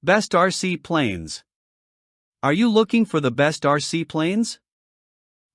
Best RC planes. Are you looking for the best RC planes?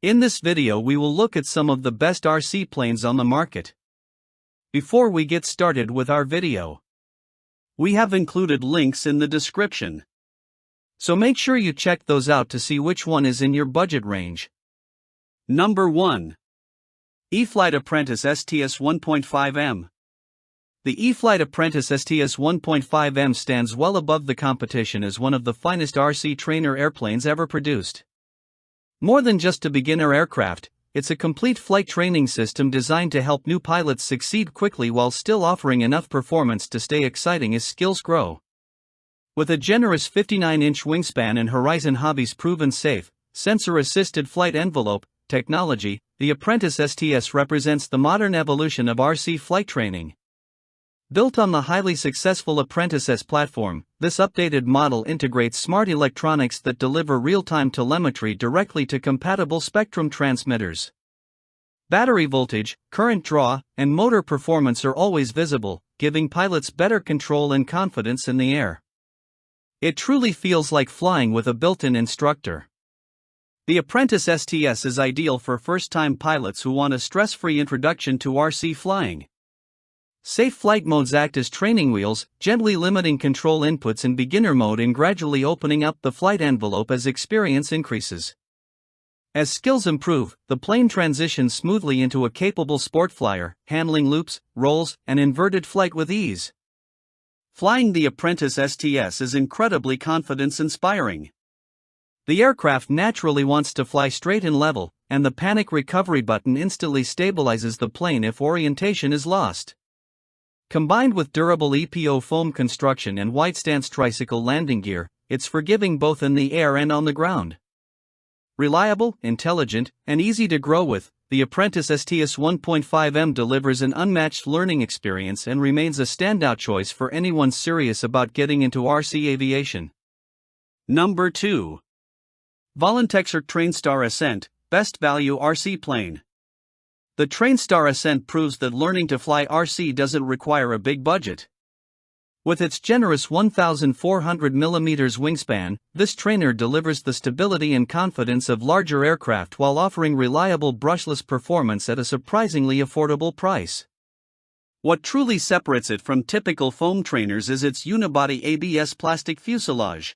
In this video we will look at some of the best RC planes on the market. Before we get started with our video, we have included links in the description, so make sure you check those out to see which one is in your budget range. Number 1. E-flite Apprentice STS 1.5M. The E-flite Apprentice STS 1.5M stands well above the competition as one of the finest RC trainer airplanes ever produced. More than just a beginner aircraft, it's a complete flight training system designed to help new pilots succeed quickly while still offering enough performance to stay exciting as skills grow. With a generous 59-inch wingspan and Horizon Hobby's proven safe, sensor-assisted flight envelope technology, the Apprentice STS represents the modern evolution of RC flight training. Built on the highly successful Apprentice S platform, this updated model integrates smart electronics that deliver real-time telemetry directly to compatible Spectrum transmitters. Battery voltage, current draw, and motor performance are always visible, giving pilots better control and confidence in the air. It truly feels like flying with a built-in instructor. The Apprentice STS is ideal for first-time pilots who want a stress-free introduction to RC flying. Safe flight modes act as training wheels, gently limiting control inputs in beginner mode and gradually opening up the flight envelope as experience increases. As skills improve, the plane transitions smoothly into a capable sport flyer, handling loops, rolls, and inverted flight with ease. Flying the Apprentice STS is incredibly confidence-inspiring. The aircraft naturally wants to fly straight and level, and the panic recovery button instantly stabilizes the plane if orientation is lost. Combined with durable EPO foam construction and wide stance tricycle landing gear, it's forgiving both in the air and on the ground. Reliable, intelligent, and easy to grow with, the Apprentice STS 1.5M delivers an unmatched learning experience and remains a standout choice for anyone serious about getting into RC aviation. Number 2. VOLANTEXRC TrainStar Ascent, Best Value RC Plane. The TrainStar Ascent proves that learning to fly RC doesn't require a big budget. With its generous 1,400mm wingspan, this trainer delivers the stability and confidence of larger aircraft while offering reliable brushless performance at a surprisingly affordable price. What truly separates it from typical foam trainers is its unibody ABS plastic fuselage.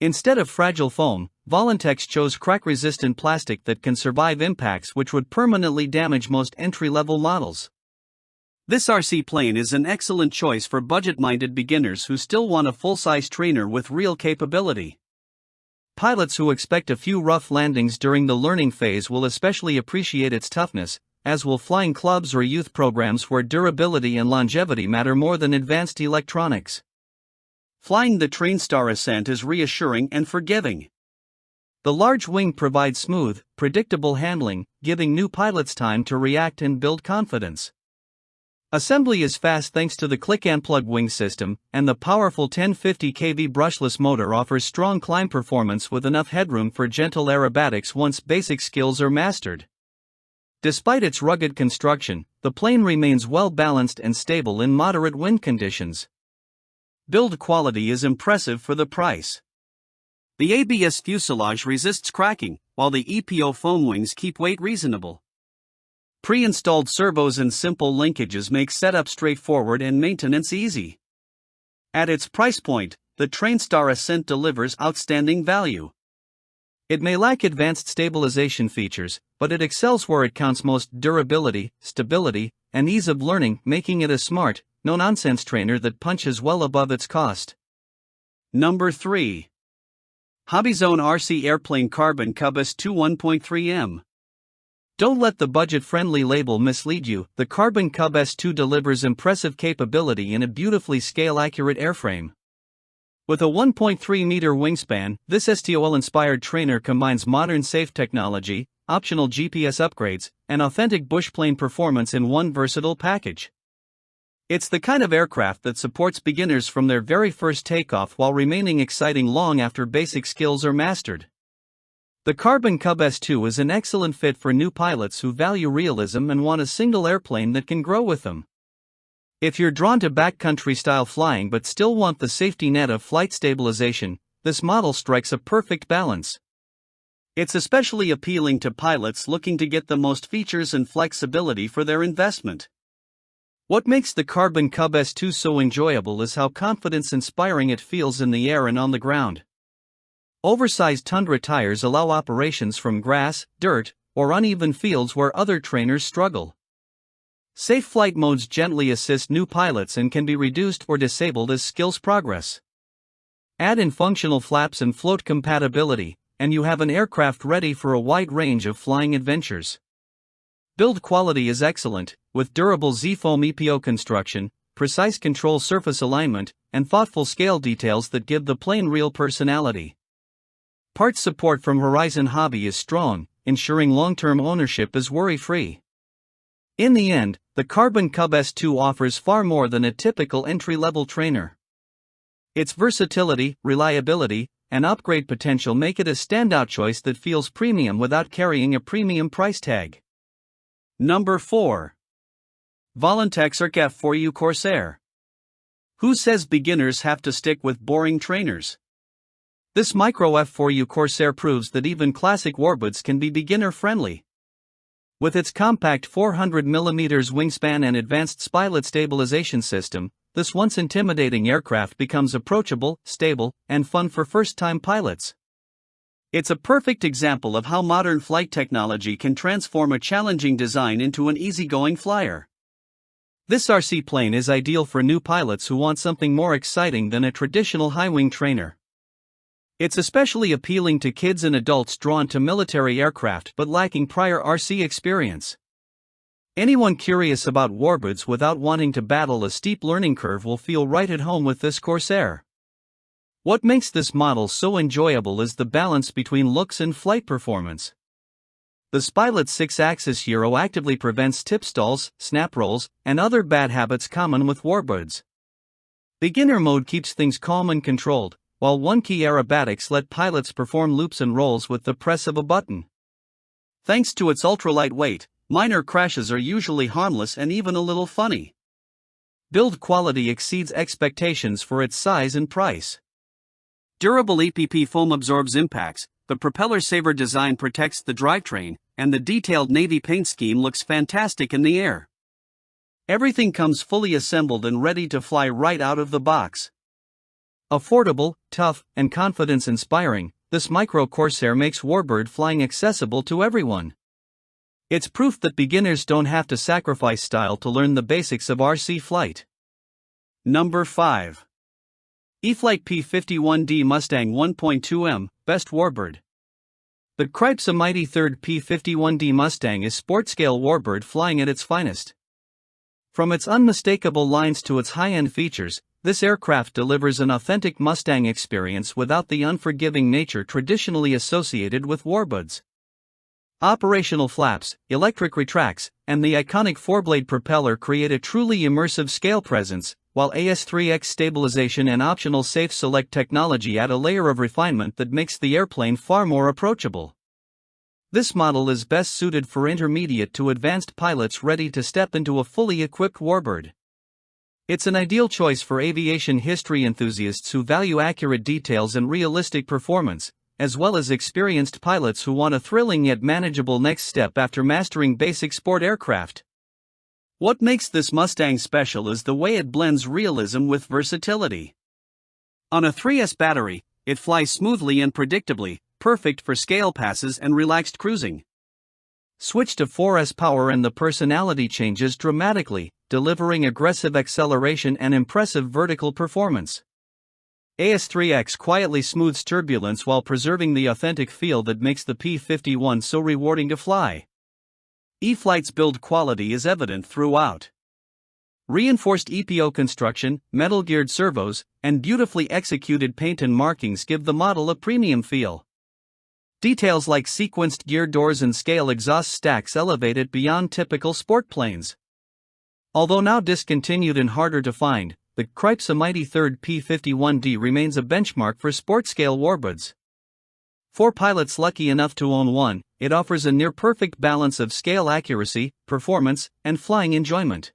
Instead of fragile foam, VOLANTEX chose crack-resistant plastic that can survive impacts which would permanently damage most entry-level models. This RC plane is an excellent choice for budget-minded beginners who still want a full-size trainer with real capability. Pilots who expect a few rough landings during the learning phase will especially appreciate its toughness, as will flying clubs or youth programs where durability and longevity matter more than advanced electronics. Flying the TrainStar Ascent is reassuring and forgiving. The large wing provides smooth, predictable handling, giving new pilots time to react and build confidence. Assembly is fast thanks to the click-and-plug wing system, and the powerful 1050 kV brushless motor offers strong climb performance with enough headroom for gentle aerobatics once basic skills are mastered. Despite its rugged construction, the plane remains well-balanced and stable in moderate wind conditions. Build quality is impressive for the price. The ABS fuselage resists cracking, while the EPO foam wings keep weight reasonable. Pre-installed servos and simple linkages make setup straightforward and maintenance easy. At its price point, the TrainStar Ascent delivers outstanding value. It may lack advanced stabilization features, but it excels where it counts most: durability, stability, and ease of learning, making it a smart, no-nonsense trainer that punches well above its cost. Number 3. HobbyZone RC Airplane Carbon Cub S2 1.3M. Don't let the budget-friendly label mislead you. The Carbon Cub S2 delivers impressive capability in a beautifully scale-accurate airframe. With a 1.3-meter wingspan, this STOL-inspired trainer combines modern safe technology, optional GPS upgrades, and authentic bushplane performance in one versatile package. It's the kind of aircraft that supports beginners from their very first takeoff while remaining exciting long after basic skills are mastered. The Carbon Cub S2 is an excellent fit for new pilots who value realism and want a single airplane that can grow with them. If you're drawn to backcountry style flying but still want the safety net of flight stabilization, this model strikes a perfect balance. It's especially appealing to pilots looking to get the most features and flexibility for their investment. What makes the Carbon Cub S2 so enjoyable is how confidence-inspiring it feels in the air and on the ground. Oversized Tundra tires allow operations from grass, dirt, or uneven fields where other trainers struggle. Safe flight modes gently assist new pilots and can be reduced or disabled as skills progress. Add in functional flaps and float compatibility, and you have an aircraft ready for a wide range of flying adventures. Build quality is excellent, with durable Z-foam EPO construction, precise control surface alignment, and thoughtful scale details that give the plane real personality. Parts support from Horizon Hobby is strong, ensuring long-term ownership is worry-free. In the end, the Carbon Cub S2 offers far more than a typical entry-level trainer. Its versatility, reliability, and upgrade potential make it a standout choice that feels premium without carrying a premium price tag. Number 4. VOLANTEXRC F4U Corsair. Who says beginners have to stick with boring trainers? This micro F4U Corsair proves that even classic Warbirds can be beginner-friendly. With its compact 400mm wingspan and advanced spilot stabilization system, this once intimidating aircraft becomes approachable, stable, and fun for first-time pilots. It's a perfect example of how modern flight technology can transform a challenging design into an easygoing flyer. This RC plane is ideal for new pilots who want something more exciting than a traditional high-wing trainer. It's especially appealing to kids and adults drawn to military aircraft but lacking prior RC experience. Anyone curious about Warbirds without wanting to battle a steep learning curve will feel right at home with this Corsair. What makes this model so enjoyable is the balance between looks and flight performance. The Spilot 6-axis gyro actively prevents tip stalls, snap rolls, and other bad habits common with Warbirds. Beginner mode keeps things calm and controlled, while one-key aerobatics let pilots perform loops and rolls with the press of a button. Thanks to its ultralight weight, minor crashes are usually harmless and even a little funny. Build quality exceeds expectations for its size and price. Durable EPP foam absorbs impacts, the propeller-saver design protects the drivetrain, and the detailed navy paint scheme looks fantastic in the air. Everything comes fully assembled and ready to fly right out of the box. Affordable, tough, and confidence-inspiring, this micro Corsair makes Warbird flying accessible to everyone. It's proof that beginners don't have to sacrifice style to learn the basics of RC flight. Number 5. E-flite P51D Mustang 1.2M, Best Warbird. The Cripes a Mighty Third P51D Mustang is sport-scale Warbird flying at its finest. From its unmistakable lines to its high-end features, this aircraft delivers an authentic Mustang experience without the unforgiving nature traditionally associated with Warbirds. Operational flaps, electric retracts, and the iconic 4-blade propeller create a truly immersive scale presence, while AS3X stabilization and optional safe select technology add a layer of refinement that makes the airplane far more approachable. This model is best suited for intermediate to advanced pilots ready to step into a fully equipped Warbird. It's an ideal choice for aviation history enthusiasts who value accurate details and realistic performance, as well as experienced pilots who want a thrilling yet manageable next step after mastering basic sport aircraft. What makes this Mustang special is the way it blends realism with versatility. On a 3S battery, it flies smoothly and predictably, perfect for scale passes and relaxed cruising. Switch to 4S power and the personality changes dramatically, delivering aggressive acceleration and impressive vertical performance. AS3X quietly smooths turbulence while preserving the authentic feel that makes the P51 so rewarding to fly. E-flite's build quality is evident throughout. Reinforced EPO construction, metal-geared servos, and beautifully executed paint and markings give the model a premium feel. Details like sequenced gear doors and scale exhaust stacks elevate it beyond typical sport planes. Although now discontinued and harder to find, the Cripes a Mighty Third P51D remains a benchmark for sport-scale Warbirds. For pilots lucky enough to own one, it offers a near-perfect balance of scale accuracy, performance, and flying enjoyment.